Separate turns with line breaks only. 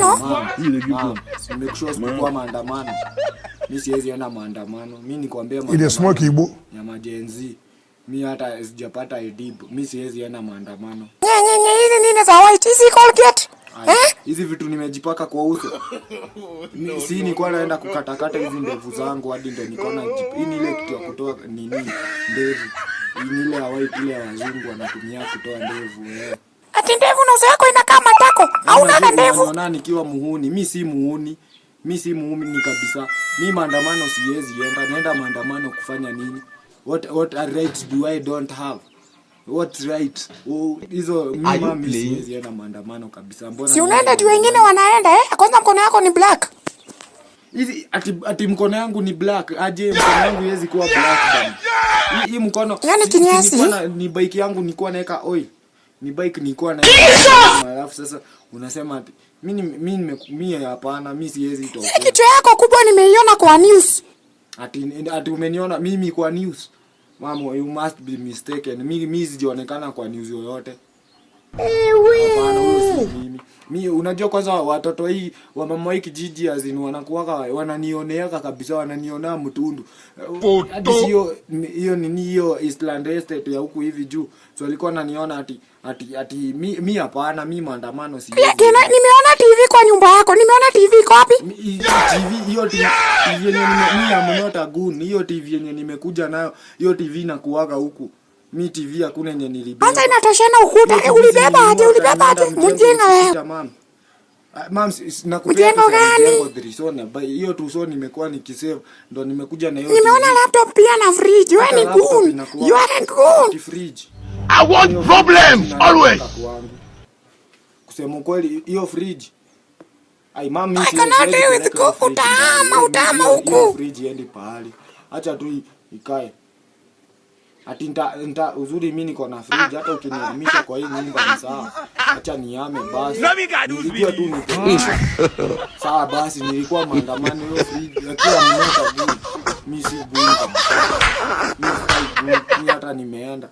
maandamano?
Make sure sikuwa maandamano. Mimi siwezi enda maandamano. Mimi nikwambia
ile smoke ibo
ya majenzi. Mimi hata sijapata ID. Mimi siwezi enda maandamano.
Hizi nini za white? Hizi Colgate?
Hizi vitu nimejipaka kwa uso. Si nilikuwa naenda kukatakata hizi ndevu zangu hadi ndio nikaona hii ni ile kitu ya kutoa nini ndevu. Hii ni ile ya white ile ya wazungu wanatumia kutoa ndevu
Ati ndevu na uso yako inakaa matako. Hauna ndevu.
Unaona nikiwa muhuni. Mimi si muhuni. Mimi si muhuni kabisa. Mimi maandamano siwezi enda. Naenda maandamano kufanya nini? What rights do I don't have? What right? Hizo mimi siwezi enda maandamano kabisa.
Mbona si unaenda juu wengine wanaenda Kwanza mkono yako ni black.
Hizi ati mkono yangu ni black. Aje mkono yangu haiwezi kuwa black bana. Hii mkono
yani kinyasi.
Ni bike yangu nilikuwa naweka oil. Ni bike nilikuwa na alafu sasa unasema ati mimi hapana, mimi siwezi toka.
Kichwa yako kubwa nimeiona kwa news.
Ati umeniona mimi kwa news. Mama, you must be mistaken. Mimi sijaonekana kwa news yoyote. Mimi unajua kwanza watoto hii wa mama hii kijiji azini wanakuwa wananioneaka kabisa, wananiona mtundu. Hadi hiyo nini hiyo Eastland Estate ya huku hivi juu. So alikuwa ananiona ati mimi hapana, mimi maandamano si.
Nimeona TV kwa nyumba yako. Nimeona TV iko wapi?
TV hiyo TV yenye mimi amnota gun. Hiyo TV yenye nimekuja nayo, hiyo TV inakuaga huku. Mimi TV hakuna yenye nilibeba.
Hata inatoshana ukuta. Ulibeba aje? Mjinga wewe.
Mam, nakupea gani? Hiyo tu so nimekuwa nikisave ndo nimekuja na hiyo.
Nimeona laptop pia na fridge. Wewe ni goon. You are goon.
Fridge.
I want problems always.
Kusema kweli hiyo fridge. Ai mami
si utama huku.
Fridge endi pahali. Acha tu ikae. Ati nita uzuri mimi niko na fridge, hata ukiniamisha kwa hii nyumba ni sawa. Acha niame basi. Nilikuwa tu niko. Sawa basi nilikuwa maandamano hiyo fridge akiwa mmoja tu. Mimi si bunga. Mimi hata nimeenda.